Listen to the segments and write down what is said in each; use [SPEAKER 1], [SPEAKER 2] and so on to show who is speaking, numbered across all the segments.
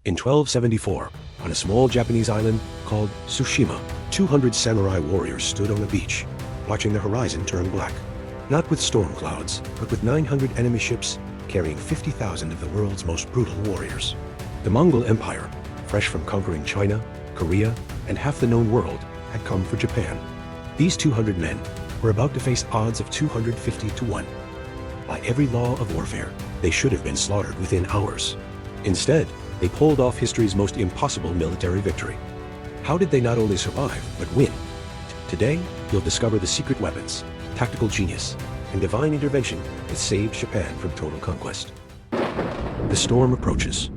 [SPEAKER 1] In 1274, on a small Japanese island called Tsushima, 200 samurai warriors stood on a beach, watching the horizon turn black. Not with storm clouds, but with 900 enemy ships carrying 50,000 of the world's most brutal warriors. The Mongol Empire, fresh from conquering China, Korea, and half the known world, had come for Japan. These 200 men were about to face odds of 250 to 1. By every law of warfare, they should have been slaughtered within hours. Instead, they pulled off history's most impossible military victory. How did they not only survive, but win? Today, you'll discover the secret weapons, tactical genius, and divine intervention that saved Japan from total conquest. The storm approaches.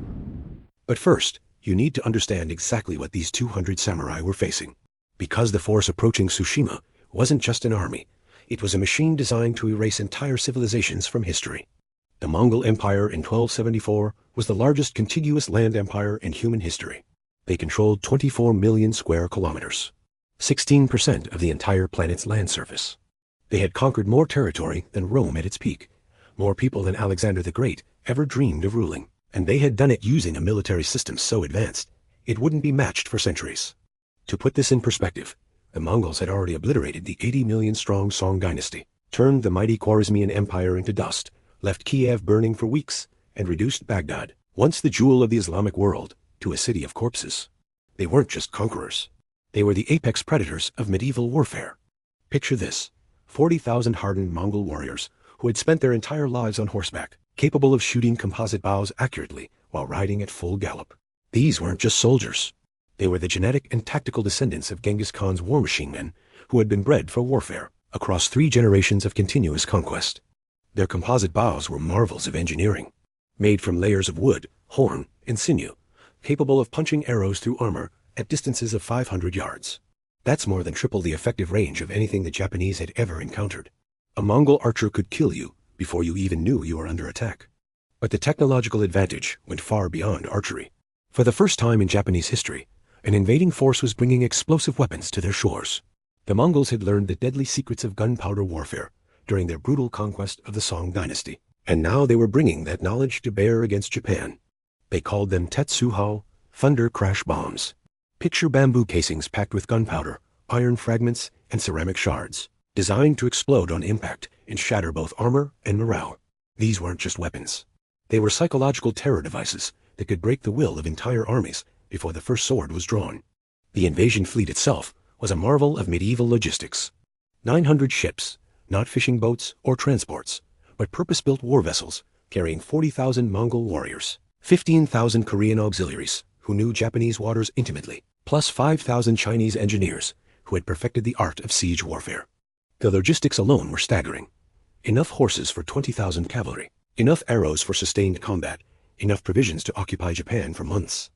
[SPEAKER 1] But first, you need to understand exactly what these 200 samurai were facing. Because the force approaching Tsushima wasn't just an army, it was a machine designed to erase entire civilizations from history. The Mongol Empire in 1274 was the largest contiguous land empire in human history. They controlled 24 million square kilometers, 16% of the entire planet's land surface. They had conquered more territory than Rome at its peak, more people than Alexander the Great ever dreamed of ruling, and they had done it using a military system so advanced, it wouldn't be matched for centuries. To put this in perspective, the Mongols had already obliterated the 80 million strong Song dynasty, turned the mighty Khwarezmian Empire into dust, left Kiev burning for weeks, and reduced Baghdad, once the jewel of the Islamic world, to a city of corpses. They weren't just conquerors. They were the apex predators of medieval warfare. Picture this: 40,000 hardened Mongol warriors who had spent their entire lives on horseback, capable of shooting composite bows accurately while riding at full gallop. These weren't just soldiers. They were the genetic and tactical descendants of Genghis Khan's war machine men who had been bred for warfare across 3 generations of continuous conquest. Their composite bows were marvels of engineering, made from layers of wood, horn, and sinew, capable of punching arrows through armor at distances of 500 yards. That's more than triple the effective range of anything the Japanese had ever encountered. A Mongol archer could kill you before you even knew you were under attack. But the technological advantage went far beyond archery. For the first time in Japanese history, an invading force was bringing explosive weapons to their shores. The Mongols had learned the deadly secrets of gunpowder warfare during their brutal conquest of the Song dynasty, and now they were bringing that knowledge to bear against Japan. They called them Tetsuhao, thunder crash bombs. Picture bamboo casings packed with gunpowder, iron fragments, and ceramic shards, designed to explode on impact and shatter both armor and morale. These weren't just weapons. They were psychological terror devices that could break the will of entire armies before the first sword was drawn. The invasion fleet itself was a marvel of medieval logistics. 900 ships, not fishing boats or transports, but purpose-built war vessels carrying 40,000 Mongol warriors, 15,000 Korean auxiliaries who knew Japanese waters intimately, plus 5,000 Chinese engineers who had perfected the art of siege warfare. The logistics alone were staggering. Enough horses for 20,000 cavalry, enough arrows for sustained combat, enough provisions to occupy Japan for months.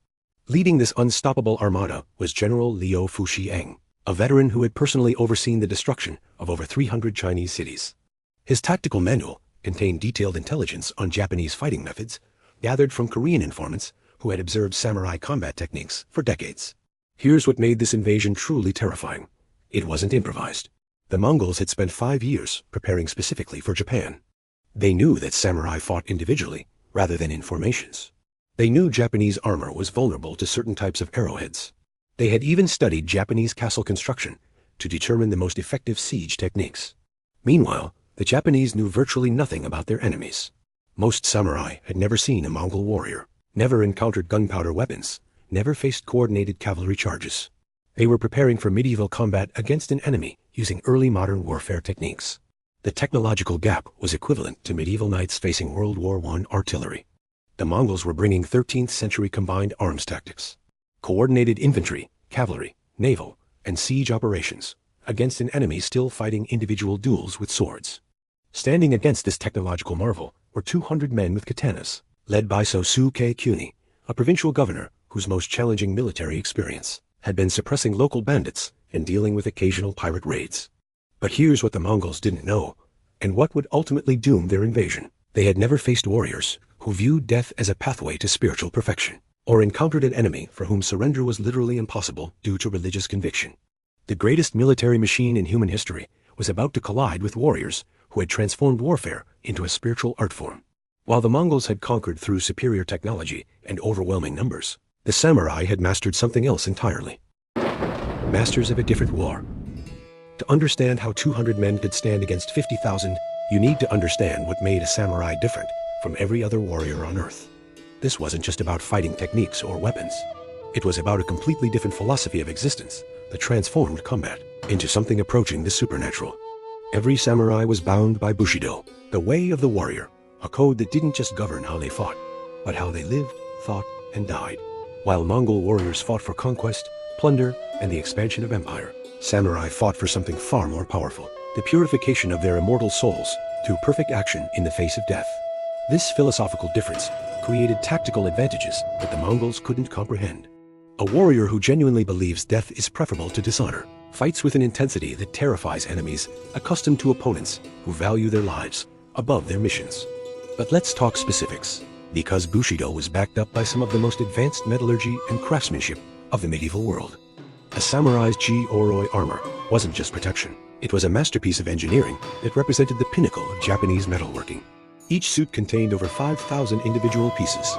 [SPEAKER 1] Leading this unstoppable armada was General Liu Fuxiang, a veteran who had personally overseen the destruction of over 300 Chinese cities. His tactical manual contained detailed intelligence on Japanese fighting methods, gathered from Korean informants who had observed samurai combat techniques for decades. Here's what made this invasion truly terrifying. It wasn't improvised. The Mongols had spent 5 years preparing specifically for Japan. They knew that samurai fought individually rather than in formations. They knew Japanese armor was vulnerable to certain types of arrowheads. They had even studied Japanese castle construction to determine the most effective siege techniques. Meanwhile, the Japanese knew virtually nothing about their enemies. Most samurai had never seen a Mongol warrior, never encountered gunpowder weapons, never faced coordinated cavalry charges. They were preparing for medieval combat against an enemy using early modern warfare techniques. The technological gap was equivalent to medieval knights facing World War I artillery. The Mongols were bringing 13th century combined arms tactics, coordinated infantry, cavalry, naval, and siege operations against an enemy still fighting individual duels with swords. Standing against this technological marvel were 200 men with katanas, led by Sosuke Kuni, a provincial governor whose most challenging military experience had been suppressing local bandits and dealing with occasional pirate raids. But here's what the Mongols didn't know, and what would ultimately doom their invasion. They had never faced warriors who viewed death as a pathway to spiritual perfection, or encountered an enemy for whom surrender was literally impossible due to religious conviction. The greatest military machine in human history was about to collide with warriors who had transformed warfare into a spiritual art form. While the Mongols had conquered through superior technology and overwhelming numbers, the samurai had mastered something else entirely. Masters of a different war. To understand how 200 men could stand against 50,000, you need to understand what made a samurai different from every other warrior on Earth. This wasn't just about fighting techniques or weapons. It was about a completely different philosophy of existence that transformed combat into something approaching the supernatural. Every samurai was bound by Bushido, the way of the warrior, a code that didn't just govern how they fought, but how they lived, thought, and died. While Mongol warriors fought for conquest, plunder, and the expansion of empire, samurai fought for something far more powerful, the purification of their immortal souls through perfect action in the face of death. This philosophical difference created tactical advantages that the Mongols couldn't comprehend. A warrior who genuinely believes death is preferable to dishonor fights with an intensity that terrifies enemies accustomed to opponents who value their lives above their missions. But let's talk specifics, because Bushido was backed up by some of the most advanced metallurgy and craftsmanship of the medieval world. A samurai's Ji-Oroi armor wasn't just protection. It was a masterpiece of engineering that represented the pinnacle of Japanese metalworking. Each suit contained over 5,000 individual pieces,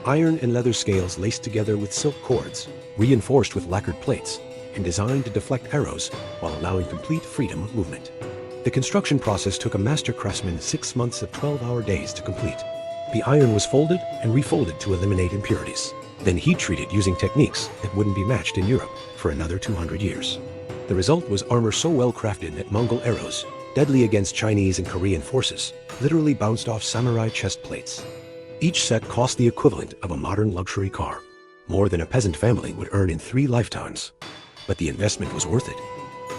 [SPEAKER 1] iron and leather scales laced together with silk cords, reinforced with lacquered plates, and designed to deflect arrows while allowing complete freedom of movement. The construction process took a master craftsman 6 months of 12-hour days to complete. The iron was folded and refolded to eliminate impurities, then heat-treated using techniques that wouldn't be matched in Europe for another 200 years. The result was armor so well crafted that Mongol arrows, deadly against Chinese and Korean forces, literally bounced off samurai chest plates. Each set cost the equivalent of a modern luxury car, more than a peasant family would earn in 3 lifetimes. But the investment was worth it.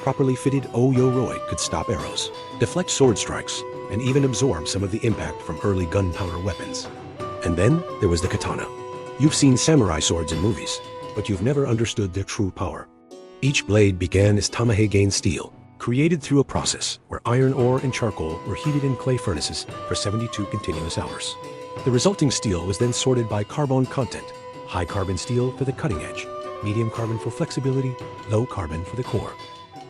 [SPEAKER 1] Properly fitted Oyoroi could stop arrows, deflect sword strikes, and even absorb some of the impact from early gunpowder weapons. And then there was the katana. You've seen samurai swords in movies, but you've never understood their true power. Each blade began as tamahegane steel, created through a process where iron ore and charcoal were heated in clay furnaces for 72 continuous hours. The resulting steel was then sorted by carbon content, high carbon steel for the cutting edge, medium carbon for flexibility, low carbon for the core.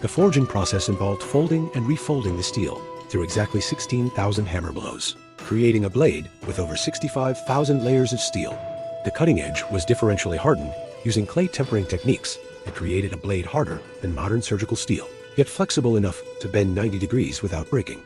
[SPEAKER 1] The forging process involved folding and refolding the steel through exactly 16,000 hammer blows, creating a blade with over 65,000 layers of steel. The cutting edge was differentially hardened using clay tempering techniques that created a blade harder than modern surgical steel, yet flexible enough to bend 90 degrees without breaking.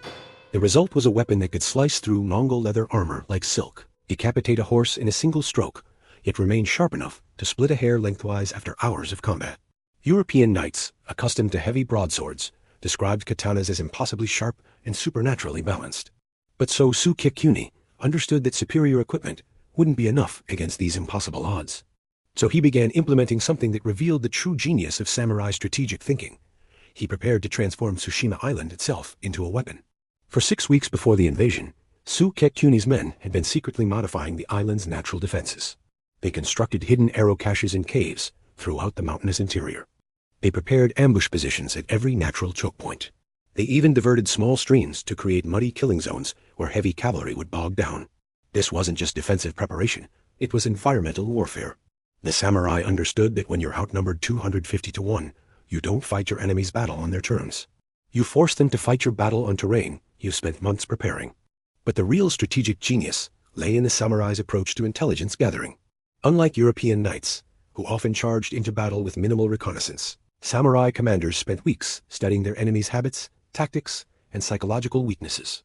[SPEAKER 1] The result was a weapon that could slice through Mongol leather armor like silk, decapitate a horse in a single stroke, yet remain sharp enough to split a hair lengthwise after hours of combat. European knights, accustomed to heavy broadswords, described katanas as impossibly sharp and supernaturally balanced. But so Su Kikuni understood that superior equipment wouldn't be enough against these impossible odds. So he began implementing something that revealed the true genius of samurai strategic thinking. He prepared to transform Tsushima Island itself into a weapon. For 6 weeks before the invasion, Su Kikuni's men had been secretly modifying the island's natural defenses. They constructed hidden arrow caches in caves throughout the mountainous interior. They prepared ambush positions at every natural choke point. They even diverted small streams to create muddy killing zones where heavy cavalry would bog down. This wasn't just defensive preparation, it was environmental warfare. The samurai understood that when you're outnumbered 250 to 1, you don't fight your enemy's battle on their terms. You force them to fight your battle on terrain you've spent months preparing. But the real strategic genius lay in the samurai's approach to intelligence gathering. Unlike European knights, who often charged into battle with minimal reconnaissance, samurai commanders spent weeks studying their enemies' habits, tactics, and psychological weaknesses.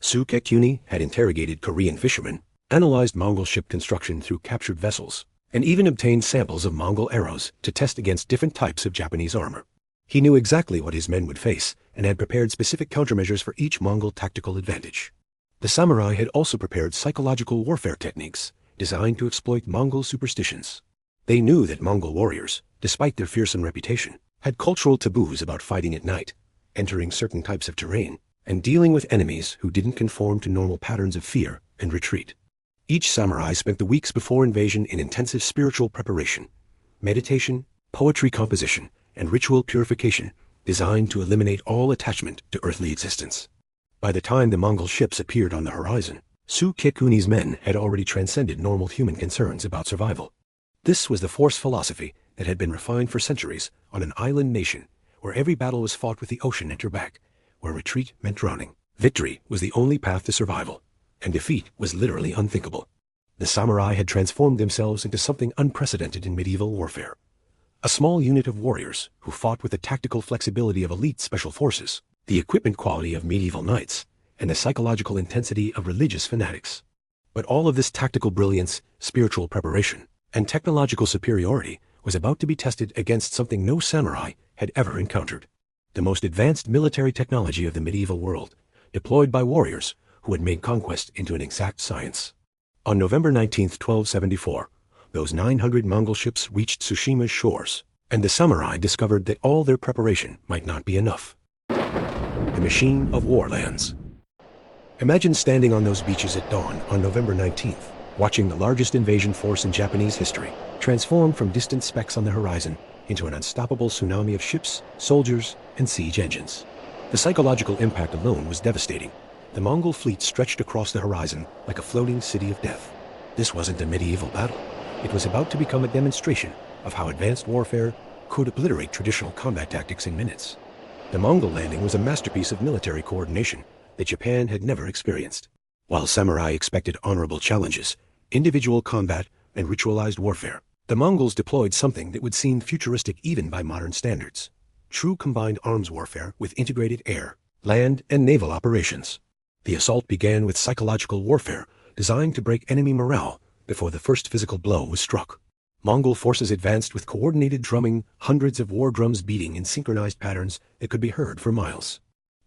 [SPEAKER 1] Su Kikuni had interrogated Korean fishermen, analyzed Mongol ship construction through captured vessels, and even obtained samples of Mongol arrows to test against different types of Japanese armor. He knew exactly what his men would face and had prepared specific countermeasures for each Mongol tactical advantage. The samurai had also prepared psychological warfare techniques designed to exploit Mongol superstitions. They knew that Mongol warriors, despite their fearsome reputation, had cultural taboos about fighting at night, entering certain types of terrain, and dealing with enemies who didn't conform to normal patterns of fear and retreat. Each samurai spent the weeks before invasion in intensive spiritual preparation, meditation, poetry composition, and ritual purification designed to eliminate all attachment to earthly existence. By the time the Mongol ships appeared on the horizon, Su Kikuni's men had already transcended normal human concerns about survival. This was the force philosophy that had been refined for centuries on an island nation where every battle was fought with the ocean at your back, where retreat meant drowning. Victory was the only path to survival, and defeat was literally unthinkable. The samurai had transformed themselves into something unprecedented in medieval warfare. A small unit of warriors who fought with the tactical flexibility of elite special forces, the equipment quality of medieval knights, and the psychological intensity of religious fanatics. But all of this tactical brilliance, spiritual preparation, and technological superiority was about to be tested against something no samurai had ever encountered. The most advanced military technology of the medieval world, deployed by warriors who had made conquest into an exact science. On November 19, 1274, those 900 Mongol ships reached Tsushima's shores, and the samurai discovered that all their preparation might not be enough. The machine of war lands. Imagine standing on those beaches at dawn on November 19th, watching the largest invasion force in Japanese history transform from distant specks on the horizon into an unstoppable tsunami of ships, soldiers, and siege engines. The psychological impact alone was devastating. The Mongol fleet stretched across the horizon like a floating city of death. This wasn't a medieval battle. It was about to become a demonstration of how advanced warfare could obliterate traditional combat tactics in minutes. The Mongol landing was a masterpiece of military coordination that Japan had never experienced. While samurai expected honorable challenges, individual combat, and ritualized warfare, the Mongols deployed something that would seem futuristic even by modern standards. True combined arms warfare with integrated air, land, and naval operations. The assault began with psychological warfare designed to break enemy morale before the first physical blow was struck. Mongol forces advanced with coordinated drumming, hundreds of war drums beating in synchronized patterns that could be heard for miles.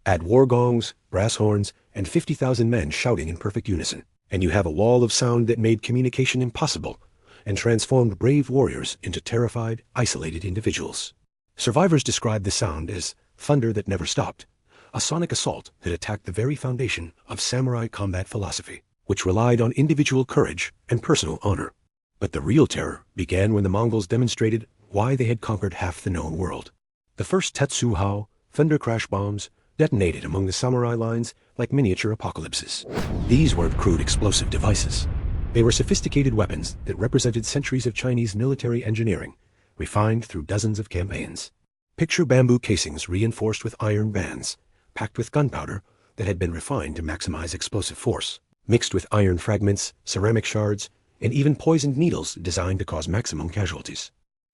[SPEAKER 1] Add war gongs, brass horns, and 50,000 men shouting in perfect unison, and you have a wall of sound that made communication impossible and transformed brave warriors into terrified, isolated individuals. Survivors described the sound as thunder that never stopped, a sonic assault that attacked the very foundation of samurai combat philosophy, which relied on individual courage and personal honor. But the real terror began when the Mongols demonstrated why they had conquered half the known world. The first Tetsuhao, thunder crash bombs, detonated among the samurai lines like miniature apocalypses. These weren't crude explosive devices. They were sophisticated weapons that represented centuries of Chinese military engineering, refined through dozens of campaigns. Picture bamboo casings reinforced with iron bands, packed with gunpowder that had been refined to maximize explosive force, mixed with iron fragments, ceramic shards, and even poisoned needles designed to cause maximum casualties.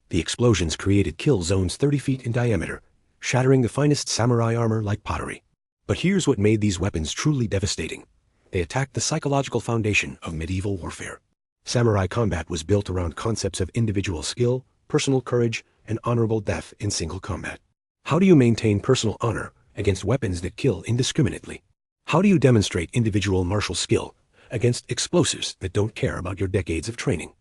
[SPEAKER 1] The explosions created kill zones 30 feet in diameter, shattering the finest samurai armor like pottery. But here's what made these weapons truly devastating. They attacked the psychological foundation of medieval warfare. Samurai combat was built around concepts of individual skill, personal courage, and honorable death in single combat. How do you maintain personal honor against weapons that kill indiscriminately? How do you demonstrate individual martial skill against explosives that don't care about your decades of training?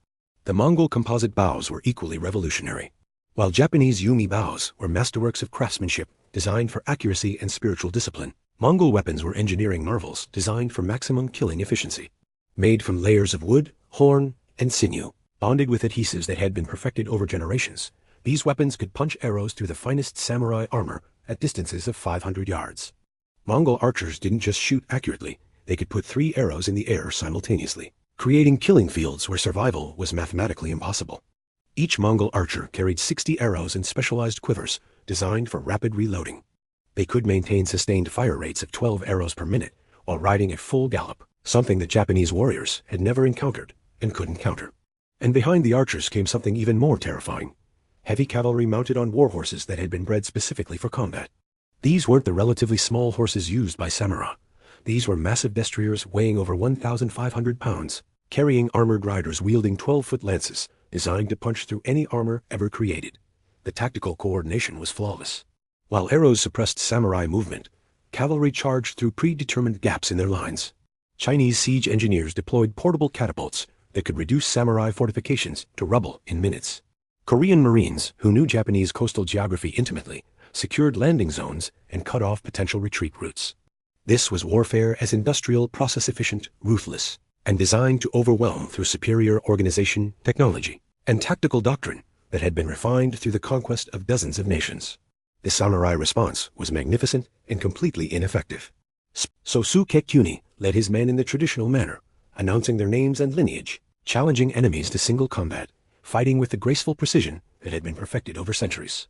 [SPEAKER 1] The Mongol composite bows were equally revolutionary. While Japanese Yumi bows were masterworks of craftsmanship designed for accuracy and spiritual discipline, Mongol weapons were engineering marvels designed for maximum killing efficiency. Made from layers of wood, horn, and sinew, bonded with adhesives that had been perfected over generations, these weapons could punch arrows through the finest samurai armor at distances of 500 yards. Mongol archers didn't just shoot accurately, they could put 3 arrows in the air simultaneously, creating killing fields where survival was mathematically impossible. Each Mongol archer carried 60 arrows in specialized quivers designed for rapid reloading. They could maintain sustained fire rates of 12 arrows per minute while riding at full gallop, something that Japanese warriors had never encountered and couldn't counter. And behind the archers came something even more terrifying. Heavy cavalry mounted on war horses that had been bred specifically for combat. These weren't the relatively small horses used by samurai. These were massive destriers weighing over 1,500 pounds, carrying armored riders wielding 12-foot lances designed to punch through any armor ever created. The tactical coordination was flawless. While arrows suppressed samurai movement, cavalry charged through predetermined gaps in their lines. Chinese siege engineers deployed portable catapults that could reduce samurai fortifications to rubble in minutes. Korean Marines, who knew Japanese coastal geography intimately, secured landing zones and cut off potential retreat routes. This was warfare as industrial, process-efficient, ruthless, and designed to overwhelm through superior organization, technology, and tactical doctrine that had been refined through the conquest of dozens of nations. The samurai response was magnificent and completely ineffective. So Su-Kek-Kuni led his men in the traditional manner, announcing their names and lineage, challenging enemies to single combat, fighting with the graceful precision that had been perfected over centuries.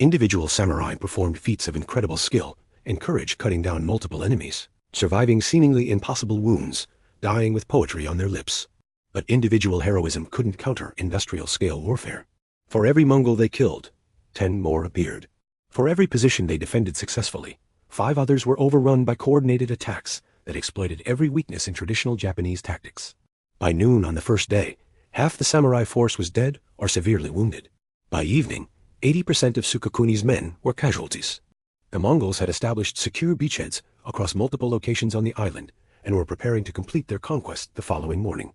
[SPEAKER 1] Individual samurai performed feats of incredible skill and courage, cutting down multiple enemies, surviving seemingly impossible wounds, dying with poetry on their lips. But individual heroism couldn't counter industrial-scale warfare. For every Mongol they killed, 10 more appeared. For every position they defended successfully, 5 others were overrun by coordinated attacks that exploited every weakness in traditional Japanese tactics. By noon on the first day, half the samurai force was dead or severely wounded. By evening, 80% of Sukakuni's men were casualties. The Mongols had established secure beachheads across multiple locations on the island and were preparing to complete their conquest the following morning.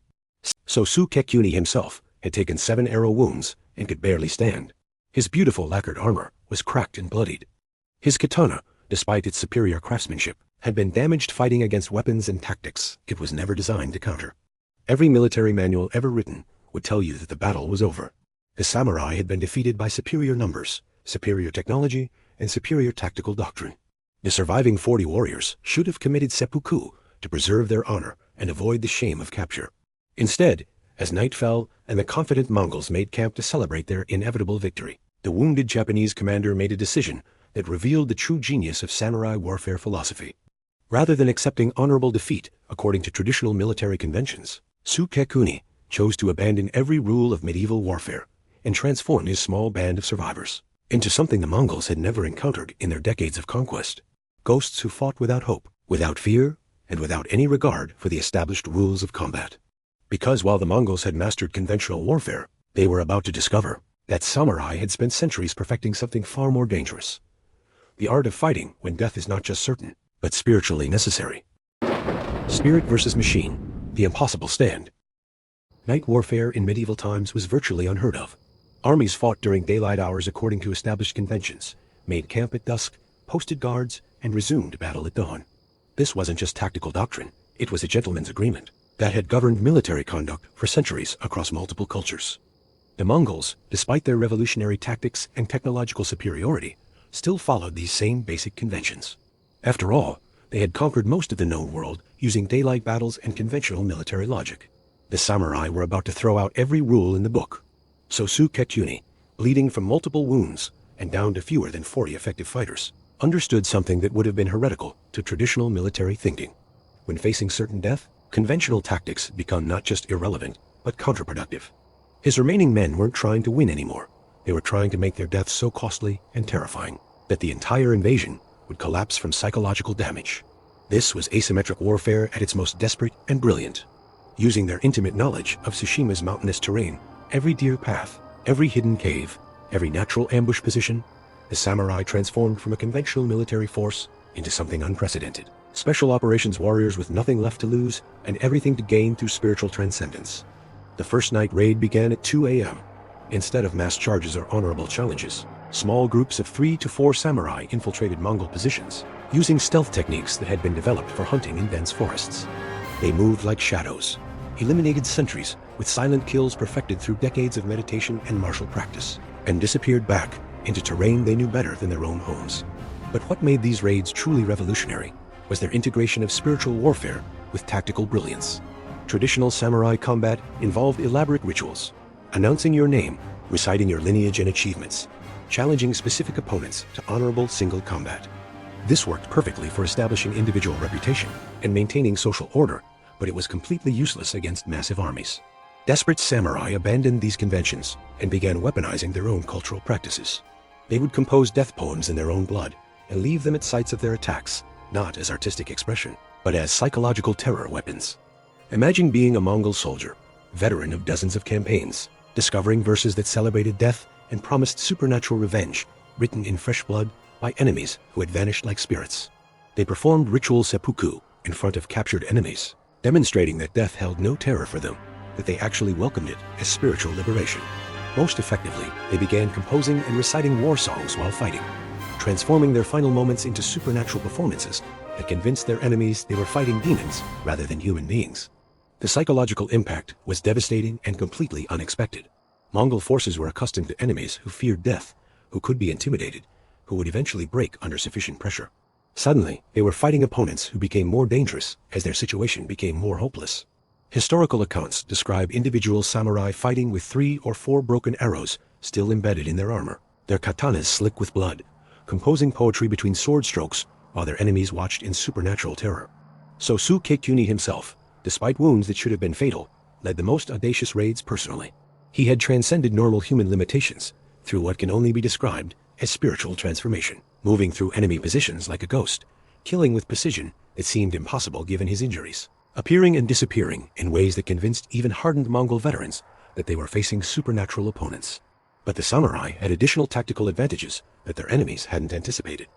[SPEAKER 1] So Sukekuni himself had taken 7 arrow wounds and could barely stand. His beautiful lacquered armor was cracked and bloodied. His katana, despite its superior craftsmanship, had been damaged fighting against weapons and tactics it was never designed to counter. Every military manual ever written would tell you that the battle was over. The samurai had been defeated by superior numbers, superior technology, and superior tactical doctrine. The surviving 40 warriors should have committed seppuku to preserve their honor and avoid the shame of capture. Instead, as night fell and the confident Mongols made camp to celebrate their inevitable victory, the wounded Japanese commander made a decision that revealed the true genius of samurai warfare philosophy. Rather than accepting honorable defeat according to traditional military conventions, Sukekuni chose to abandon every rule of medieval warfare and transform his small band of survivors into something the Mongols had never encountered in their decades of conquest. Ghosts who fought without hope, without fear, and without any regard for the established rules of combat. Because while the Mongols had mastered conventional warfare, they were about to discover that samurai had spent centuries perfecting something far more dangerous. The art of fighting when death is not just certain, but spiritually necessary. Spirit versus machine, the impossible stand. Night warfare in medieval times was virtually unheard of. Armies fought during daylight hours according to established conventions, made camp at dusk, posted guards, and resumed battle at dawn. This wasn't just tactical doctrine, it was a gentleman's agreement that had governed military conduct for centuries across multiple cultures. The Mongols, despite their revolutionary tactics and technological superiority, still followed these same basic conventions. After all, they had conquered most of the known world using daylight battles and conventional military logic. The samurai were about to throw out every rule in the book. So Sukekuni, bleeding from multiple wounds and down to fewer than 40 effective fighters, understood something that would have been heretical to traditional military thinking. When facing certain death, conventional tactics become not just irrelevant, but counterproductive. His remaining men weren't trying to win anymore. They were trying to make their deaths so costly and terrifying that the entire invasion would collapse from psychological damage. This was asymmetric warfare at its most desperate and brilliant. Using their intimate knowledge of Tsushima's mountainous terrain, every deer path, every hidden cave, every natural ambush position, the samurai transformed from a conventional military force into something unprecedented. Special operations warriors with nothing left to lose and everything to gain through spiritual transcendence. The first night raid began at 2 a.m. Instead of mass charges or honorable challenges, small groups of 3 to 4 samurai infiltrated Mongol positions, using stealth techniques that had been developed for hunting in dense forests. They moved like shadows, eliminated sentries with silent kills perfected through decades of meditation and martial practice, and disappeared back into terrain they knew better than their own homes. But what made these raids truly revolutionary was their integration of spiritual warfare with tactical brilliance. Traditional samurai combat involved elaborate rituals, announcing your name, reciting your lineage and achievements, challenging specific opponents to honorable single combat. This worked perfectly for establishing individual reputation and maintaining social order, but it was completely useless against massive armies. Desperate samurai abandoned these conventions and began weaponizing their own cultural practices. They would compose death poems in their own blood and leave them at sites of their attacks, not as artistic expression, but as psychological terror weapons. Imagine being a Mongol soldier, veteran of dozens of campaigns, discovering verses that celebrated death and promised supernatural revenge, written in fresh blood by enemies who had vanished like spirits. They performed ritual seppuku in front of captured enemies, demonstrating that death held no terror for them, that they actually welcomed it as spiritual liberation. Most effectively, they began composing and reciting war songs while fighting, transforming their final moments into supernatural performances that convinced their enemies they were fighting demons rather than human beings. The psychological impact was devastating and completely unexpected. Mongol forces were accustomed to enemies who feared death, who could be intimidated, who would eventually break under sufficient pressure. Suddenly, they were fighting opponents who became more dangerous as their situation became more hopeless. Historical accounts describe individual samurai fighting with 3 or 4 broken arrows still embedded in their armor, their katanas slick with blood, composing poetry between sword strokes while their enemies watched in supernatural terror. So Sukekuni himself, despite wounds that should have been fatal, led the most audacious raids personally. He had transcended normal human limitations through what can only be described as spiritual transformation, moving through enemy positions like a ghost, killing with precision that seemed impossible given his injuries, appearing and disappearing in ways that convinced even hardened Mongol veterans that they were facing supernatural opponents. But the samurai had additional tactical advantages that their enemies hadn't anticipated.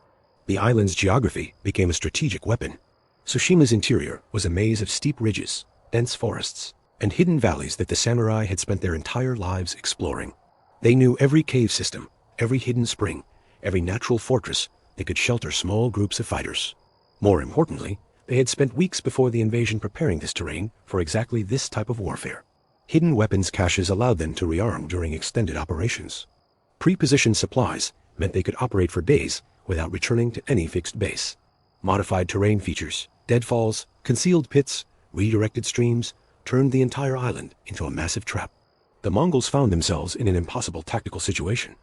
[SPEAKER 1] The island's geography became a strategic weapon. Tsushima's interior was a maze of steep ridges, dense forests, and hidden valleys that the samurai had spent their entire lives exploring. They knew every cave system, every hidden spring, every natural fortress that could shelter small groups of fighters. More importantly, they had spent weeks before the invasion preparing this terrain for exactly this type of warfare. Hidden weapons caches allowed them to rearm during extended operations. Pre-positioned supplies meant they could operate for days without returning to any fixed base. Modified terrain features, deadfalls, concealed pits, redirected streams turned the entire island into a massive trap. The Mongols found themselves in an impossible tactical situation.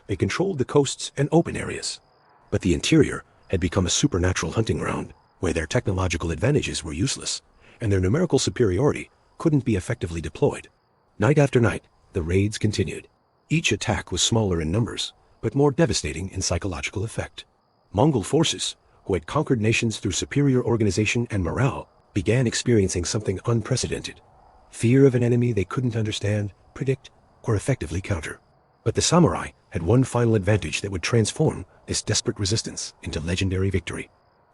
[SPEAKER 1] They controlled the coasts and open areas, but the interior had become a supernatural hunting ground where their technological advantages were useless and their numerical superiority couldn't be effectively deployed. Night after night, the raids continued. Each attack was smaller in numbers, but more devastating in psychological effect. Mongol forces, who had conquered nations through superior organization and morale, began experiencing something unprecedented: fear of an enemy they couldn't understand, predict, or effectively counter. But the samurai had one final advantage that would transform this desperate resistance into legendary victory.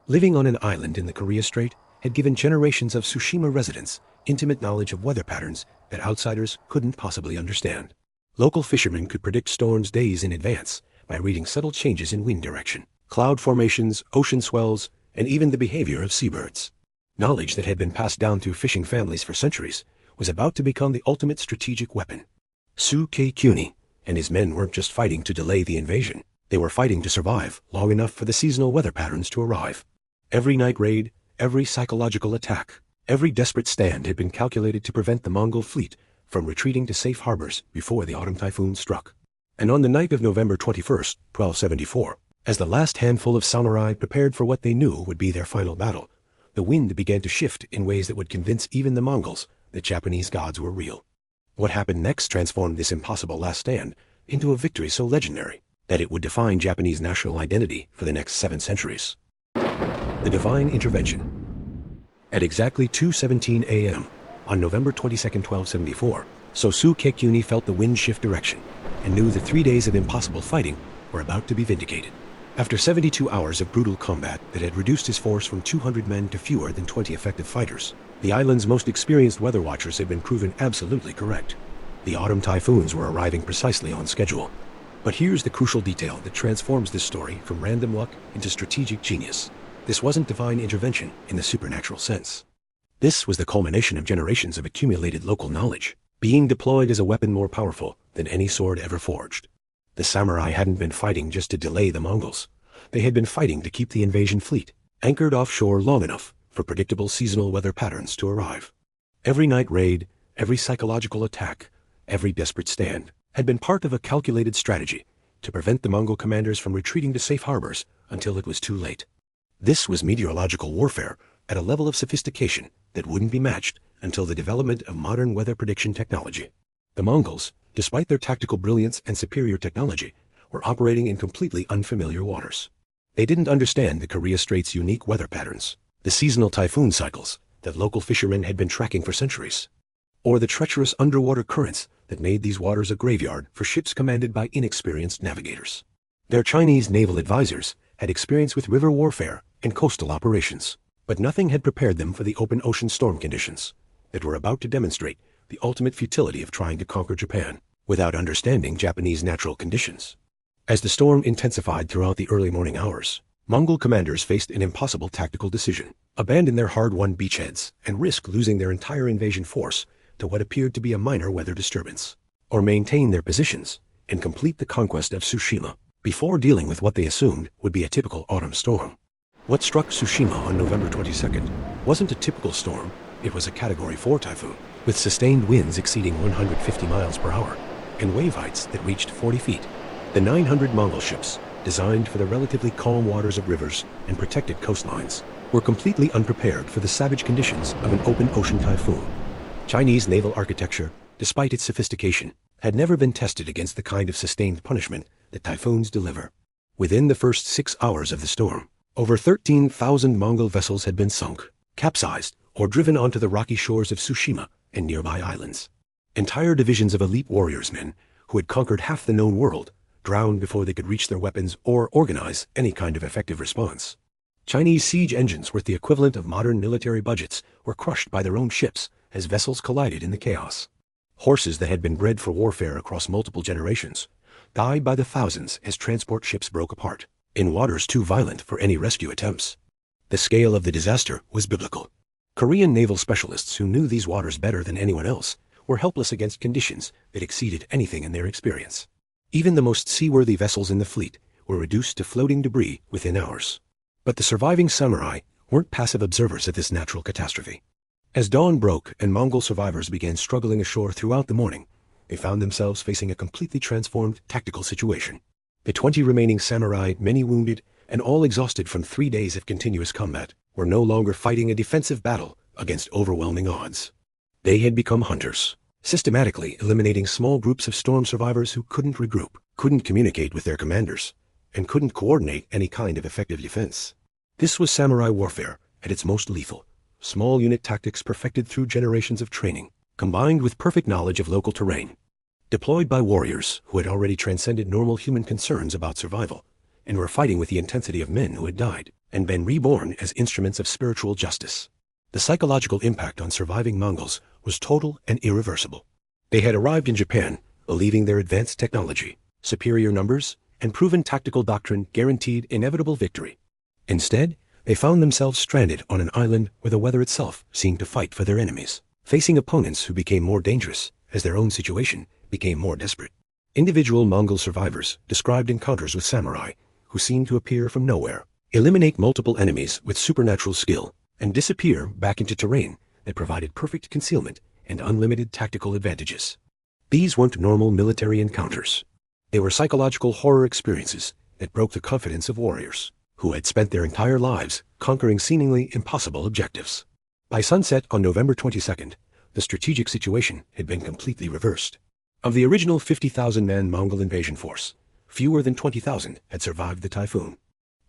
[SPEAKER 1] Living on an island in the Korea Strait had given generations of Tsushima residents intimate knowledge of weather patterns that outsiders couldn't possibly understand. Local fishermen could predict storms days in advance by reading subtle changes in wind direction, cloud formations, ocean swells, and even the behavior of seabirds. Knowledge that had been passed down through fishing families for centuries was about to become the ultimate strategic weapon. Su Kei-kyuni and his men weren't just fighting to delay the invasion. They were fighting to survive long enough for the seasonal weather patterns to arrive. Every night raid, every psychological attack, every desperate stand had been calculated to prevent the Mongol fleet from retreating to safe harbors before the autumn typhoon struck. And on the night of November 21st, 1274, as the last handful of samurai prepared for what they knew would be their final battle, the wind began to shift in ways that would convince even the Mongols that Japanese gods were real. What happened next transformed this impossible last stand into a victory so legendary that it would define Japanese national identity for the next 7 centuries. The Divine Intervention. At exactly 2:17 a.m. on November 22, 1274, Su Kei-kyuni felt the wind shift direction and knew that 3 days of impossible fighting were about to be vindicated. After 72 hours of brutal combat that had reduced his force from 200 men to fewer than 20 effective fighters, the island's most experienced weather watchers had been proven absolutely correct. The autumn typhoons were arriving precisely on schedule. But here's the crucial detail that transforms this story from random luck into strategic genius. This wasn't divine intervention in the supernatural sense. This was the culmination of generations of accumulated local knowledge, being deployed as a weapon more powerful than any sword ever forged. The samurai hadn't been fighting just to delay the Mongols. They had been fighting to keep the invasion fleet anchored offshore long enough for predictable seasonal weather patterns to arrive. Every night raid, every psychological attack, every desperate stand had been part of a calculated strategy to prevent the Mongol commanders from retreating to safe harbors until it was too late. This was meteorological warfare at a level of sophistication that wouldn't be matched until the development of modern weather prediction technology. The Mongols, despite their tactical brilliance and superior technology, were operating in completely unfamiliar waters. They didn't understand the Korea Strait's unique weather patterns, the seasonal typhoon cycles that local fishermen had been tracking for centuries, or the treacherous underwater currents that made these waters a graveyard for ships commanded by inexperienced navigators. Their Chinese naval advisors had experience with river warfare and coastal operations, but nothing had prepared them for the open ocean storm conditions that were about to demonstrate the ultimate futility of trying to conquer Japan without understanding Japanese natural conditions. As the storm intensified throughout the early morning hours, Mongol commanders faced an impossible tactical decision: abandon their hard-won beachheads and risk losing their entire invasion force to what appeared to be a minor weather disturbance, or maintain their positions and complete the conquest of Tsushima before dealing with what they assumed would be a typical autumn storm. What struck Tsushima on November 22nd wasn't a typical storm. It was a Category 4 typhoon, with sustained winds exceeding 150 miles per hour and wave heights that reached 40 feet. The 900 Mongol ships, designed for the relatively calm waters of rivers and protected coastlines, were completely unprepared for the savage conditions of an open ocean typhoon. Chinese naval architecture, despite its sophistication, had never been tested against the kind of sustained punishment that typhoons deliver. Within the first 6 hours of the storm, over 13,000 Mongol vessels had been sunk, capsized, or driven onto the rocky shores of Tsushima and nearby islands. Entire divisions of elite warriorsmen, who had conquered half the known world, drowned before they could reach their weapons or organize any kind of effective response. Chinese siege engines, worth the equivalent of modern military budgets, were crushed by their own ships as vessels collided in the chaos. Horses that had been bred for warfare across multiple generations died by the thousands as transport ships broke apart, in waters too violent for any rescue attempts. The scale of the disaster was biblical. Korean naval specialists who knew these waters better than anyone else were helpless against conditions that exceeded anything in their experience. Even the most seaworthy vessels in the fleet were reduced to floating debris within hours. But the surviving samurai weren't passive observers of this natural catastrophe. As dawn broke and Mongol survivors began struggling ashore throughout the morning, they found themselves facing a completely transformed tactical situation. The 20 remaining samurai, many wounded, and all exhausted from 3 days of continuous combat, were no longer fighting a defensive battle against overwhelming odds. They had become hunters, systematically eliminating small groups of storm survivors who couldn't regroup, couldn't communicate with their commanders, and couldn't coordinate any kind of effective defense. This was samurai warfare at its most lethal. Small unit tactics perfected through generations of training, combined with perfect knowledge of local terrain. Deployed by warriors who had already transcended normal human concerns about survival, and were fighting with the intensity of men who had died and been reborn as instruments of spiritual justice. The psychological impact on surviving Mongols was total and irreversible. They had arrived in Japan, believing their advanced technology, superior numbers, and proven tactical doctrine guaranteed inevitable victory. Instead, they found themselves stranded on an island where the weather itself seemed to fight for their enemies, facing opponents who became more dangerous as their own situation became more desperate. Individual Mongol survivors described encounters with samurai who seemed to appear from nowhere, eliminate multiple enemies with supernatural skill, and disappear back into terrain that provided perfect concealment and unlimited tactical advantages. These weren't normal military encounters. They were psychological horror experiences that broke the confidence of warriors who had spent their entire lives conquering seemingly impossible objectives. By sunset on November 22nd, the strategic situation had been completely reversed. Of the original 50,000-man Mongol invasion force, fewer than 20,000 had survived the typhoon.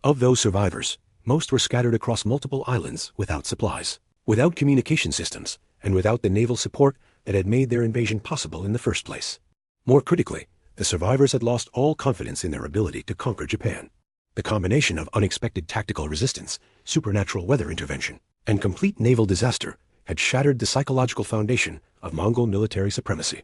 [SPEAKER 1] Of those survivors, most were scattered across multiple islands without supplies, without communication systems, and without the naval support that had made their invasion possible in the first place. More critically, the survivors had lost all confidence in their ability to conquer Japan. The combination of unexpected tactical resistance, supernatural weather intervention, and complete naval disaster had shattered the psychological foundation of Mongol military supremacy.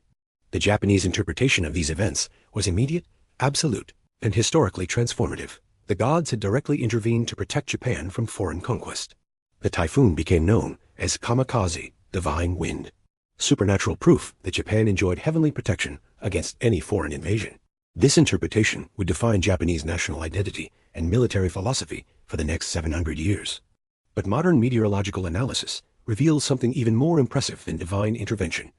[SPEAKER 1] The Japanese interpretation of these events was immediate, absolute, and historically transformative. The gods had directly intervened to protect Japan from foreign conquest. The typhoon became known as Kamikaze, divine wind, supernatural proof that Japan enjoyed heavenly protection against any foreign invasion. This interpretation would define Japanese national identity and military philosophy for the next 700 years. But modern meteorological analysis reveals something even more impressive than divine intervention.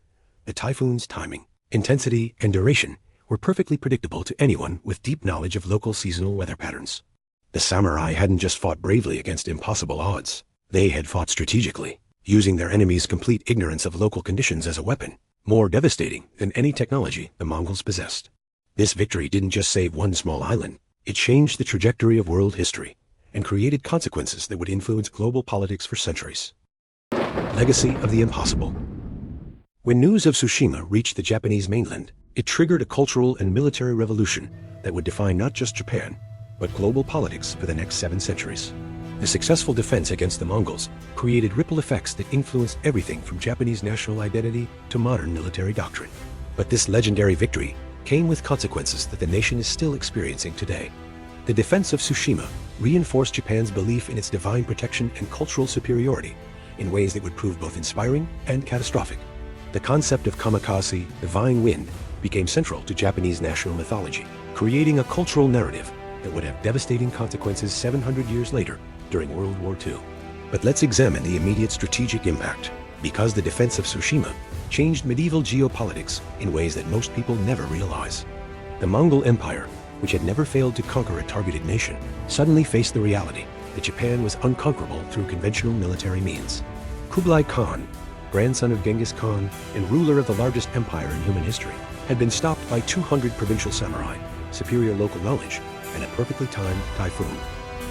[SPEAKER 1] The typhoon's timing, intensity, and duration were perfectly predictable to anyone with deep knowledge of local seasonal weather patterns. The samurai hadn't just fought bravely against impossible odds. They had fought strategically, using their enemies' complete ignorance of local conditions as a weapon, more devastating than any technology the Mongols possessed. This victory didn't just save one small island, it changed the trajectory of world history and created consequences that would influence global politics for centuries. Legacy of the impossible. When news of Tsushima reached the Japanese mainland, it triggered a cultural and military revolution that would define not just Japan, but global politics for the next 7 centuries. The successful defense against the Mongols created ripple effects that influenced everything from Japanese national identity to modern military doctrine. But this legendary victory came with consequences that the nation is still experiencing today. The defense of Tsushima reinforced Japan's belief in its divine protection and cultural superiority in ways that would prove both inspiring and catastrophic. The concept of Kamikaze, divine wind, became central to Japanese national mythology, creating a cultural narrative that would have devastating consequences 700 years later during World War II. But let's examine the immediate strategic impact, because the defense of Tsushima changed medieval geopolitics in ways that most people never realize. The Mongol Empire, which had never failed to conquer a targeted nation, suddenly faced the reality that Japan was unconquerable through conventional military means. Kublai Khan, grandson of Genghis Khan and ruler of the largest empire in human history, had been stopped by 200 provincial samurai, superior local knowledge, and a perfectly timed typhoon.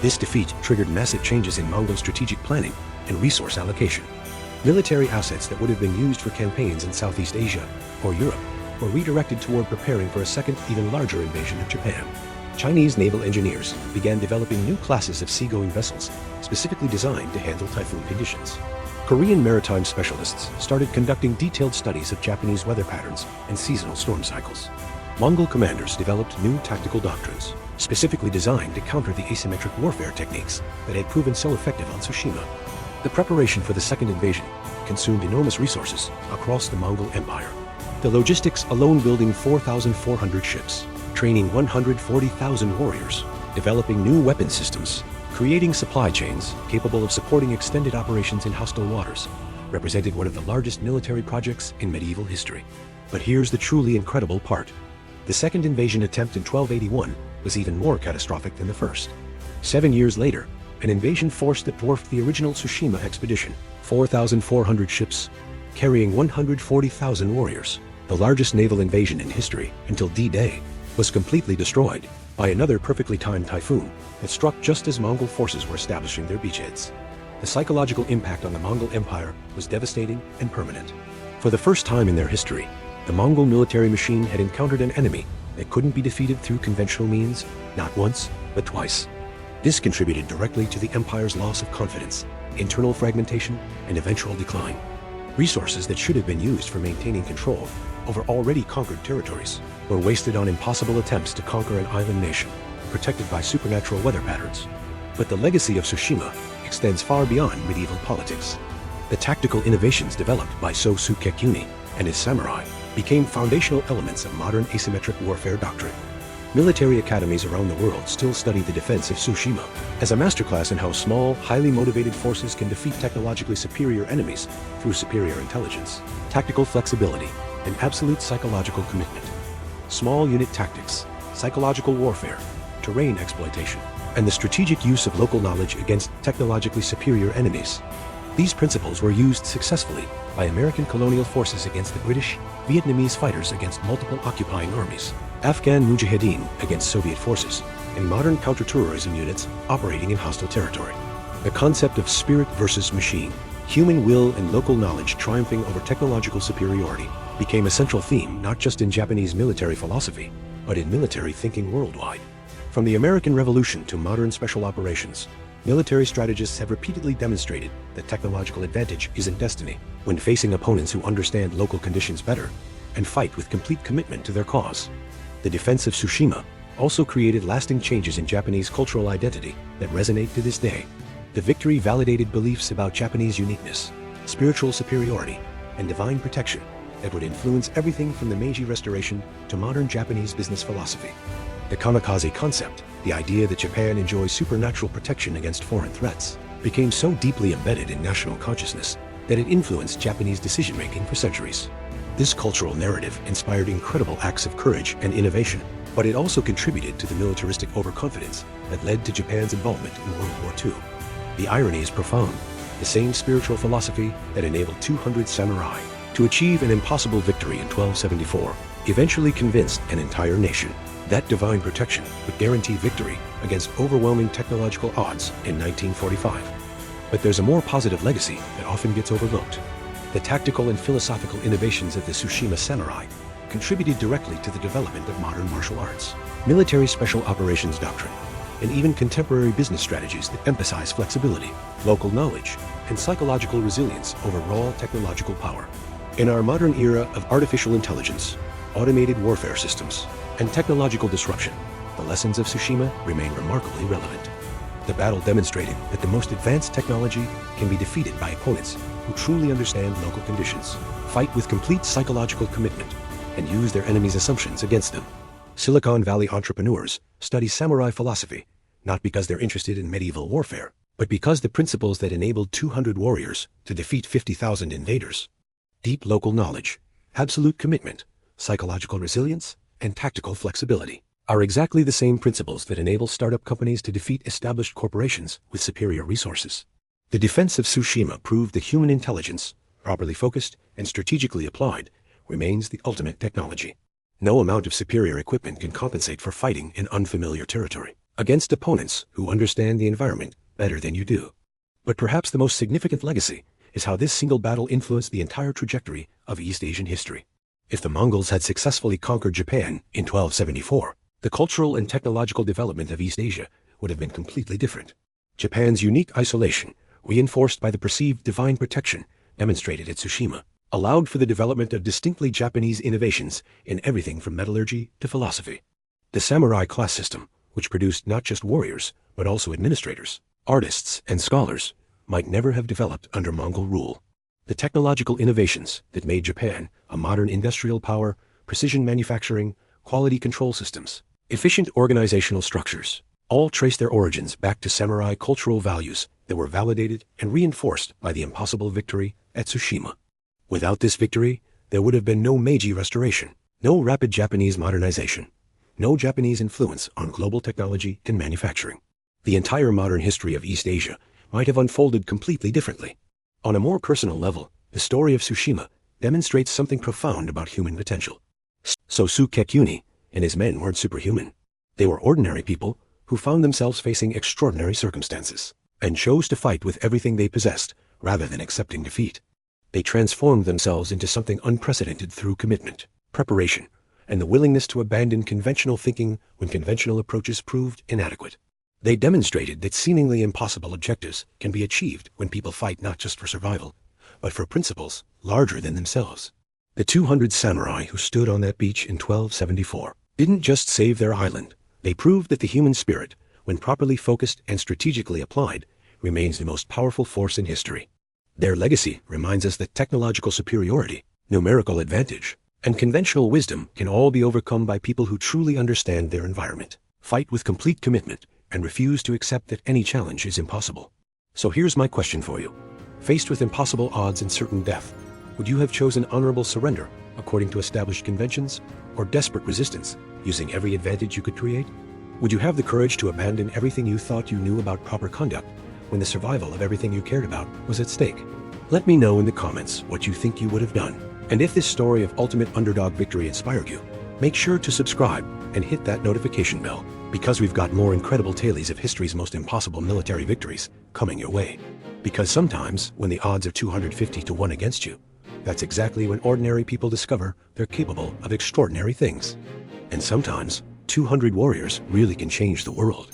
[SPEAKER 1] This defeat triggered massive changes in Mongol strategic planning and resource allocation. Military assets that would have been used for campaigns in Southeast Asia or Europe were redirected toward preparing for a second, even larger invasion of Japan. Chinese naval engineers began developing new classes of seagoing vessels specifically designed to handle typhoon conditions. Korean maritime specialists started conducting detailed studies of Japanese weather patterns and seasonal storm cycles. Mongol commanders developed new tactical doctrines, specifically designed to counter the asymmetric warfare techniques that had proven so effective on Tsushima. The preparation for the second invasion consumed enormous resources across the Mongol Empire. The logistics alone building 4,400 ships, training 140,000 warriors, developing new weapon systems, creating supply chains capable of supporting extended operations in hostile waters, represented one of the largest military projects in medieval history. But here's the truly incredible part. The second invasion attempt in 1281 was even more catastrophic than the first. 7 years later, an invasion force that dwarfed the original Tsushima expedition, 4,400 ships, carrying 140,000 warriors, the largest naval invasion in history until D-Day, was completely destroyed by another perfectly timed typhoon that struck just as Mongol forces were establishing their beachheads. The psychological impact on the Mongol Empire was devastating and permanent. For the first time in their history, the Mongol military machine had encountered an enemy that couldn't be defeated through conventional means, not once, but twice. This contributed directly to the empire's loss of confidence, internal fragmentation, and eventual decline. Resources that should have been used for maintaining control over already conquered territories were wasted on impossible attempts to conquer an island nation, protected by supernatural weather patterns. But the legacy of Tsushima extends far beyond medieval politics. The tactical innovations developed by So Sukekuni and his samurai became foundational elements of modern asymmetric warfare doctrine. Military academies around the world still study the defense of Tsushima as a masterclass in how small, highly motivated forces can defeat technologically superior enemies through superior intelligence, tactical flexibility, and absolute psychological commitment. Small unit tactics, psychological warfare, terrain exploitation, and the strategic use of local knowledge against technologically superior enemies. These principles were used successfully by American colonial forces against the British, Vietnamese fighters against multiple occupying armies, Afghan mujahideen against Soviet forces, and modern counterterrorism units operating in hostile territory. The concept of spirit versus machine, human will and local knowledge triumphing over technological superiority, became a central theme not just in Japanese military philosophy, but in military thinking worldwide. From the American Revolution to modern special operations, military strategists have repeatedly demonstrated that technological advantage isn't destiny when facing opponents who understand local conditions better and fight with complete commitment to their cause. The defense of Tsushima also created lasting changes in Japanese cultural identity that resonate to this day. The victory validated beliefs about Japanese uniqueness, spiritual superiority, and divine protection that would influence everything from the Meiji Restoration to modern Japanese business philosophy. The Kamikaze concept, the idea that Japan enjoys supernatural protection against foreign threats, became so deeply embedded in national consciousness that it influenced Japanese decision-making for centuries. This cultural narrative inspired incredible acts of courage and innovation, but it also contributed to the militaristic overconfidence that led to Japan's involvement in World War II. The irony is profound. The same spiritual philosophy that enabled 200 samurai to achieve an impossible victory in 1274 eventually convinced an entire nation that divine protection would guarantee victory against overwhelming technological odds in 1945. But there's a more positive legacy that often gets overlooked. The tactical and philosophical innovations of the Tsushima samurai contributed directly to the development of modern martial arts, military special operations doctrine, and even contemporary business strategies that emphasize flexibility, local knowledge, and psychological resilience over raw technological power. In our modern era of artificial intelligence, automated warfare systems, and technological disruption, the lessons of Tsushima remain remarkably relevant. The battle demonstrated that the most advanced technology can be defeated by opponents who truly understand local conditions, fight with complete psychological commitment, and use their enemies' assumptions against them. Silicon Valley entrepreneurs study samurai philosophy, not because they're interested in medieval warfare, but because the principles that enabled 200 warriors to defeat 50,000 invaders. Deep local knowledge, absolute commitment, psychological resilience, and tactical flexibility are exactly the same principles that enable startup companies to defeat established corporations with superior resources. The defense of Tsushima proved that human intelligence, properly focused and strategically applied, remains the ultimate technology. No amount of superior equipment can compensate for fighting in unfamiliar territory against opponents who understand the environment better than you do. But perhaps the most significant legacy is how this single battle influenced the entire trajectory of East Asian history. If the Mongols had successfully conquered Japan in 1274, the cultural and technological development of East Asia would have been completely different. Japan's unique isolation, reinforced by the perceived divine protection demonstrated at Tsushima, allowed for the development of distinctly Japanese innovations in everything from metallurgy to philosophy. The samurai class system, which produced not just warriors, but also administrators, artists, and scholars, might never have developed under Mongol rule. The technological innovations that made Japan a modern industrial power, precision manufacturing, quality control systems, efficient organizational structures, all trace their origins back to samurai cultural values that were validated and reinforced by the impossible victory at Tsushima. Without this victory, there would have been no Meiji Restoration, no rapid Japanese modernization, no Japanese influence on global technology and manufacturing. The entire modern history of East Asia might have unfolded completely differently. On a more personal level, the story of Tsushima demonstrates something profound about human potential. Sukekuni and his men weren't superhuman. They were ordinary people who found themselves facing extraordinary circumstances and chose to fight with everything they possessed rather than accepting defeat. They transformed themselves into something unprecedented through commitment, preparation, and the willingness to abandon conventional thinking when conventional approaches proved inadequate. They demonstrated that seemingly impossible objectives can be achieved when people fight not just for survival, but for principles larger than themselves. The 200 samurai who stood on that beach in 1274 didn't just save their island. They proved that the human spirit, when properly focused and strategically applied, remains the most powerful force in history. Their legacy reminds us that technological superiority, numerical advantage, and conventional wisdom can all be overcome by people who truly understand their environment, fight with complete commitment, and refuse to accept that any challenge is impossible. So here's my question for you. Faced with impossible odds and certain death, would you have chosen honorable surrender according to established conventions, or desperate resistance using every advantage you could create? Would you have the courage to abandon everything you thought you knew about proper conduct when the survival of everything you cared about was at stake? Let me know in the comments what you think you would have done. And if this story of ultimate underdog victory inspired you, make sure to subscribe and hit that notification bell, because we've got more incredible tales of history's most impossible military victories coming your way. Because sometimes, when the odds are 250 to 1 against you, that's exactly when ordinary people discover they're capable of extraordinary things. And sometimes, 200 warriors really can change the world.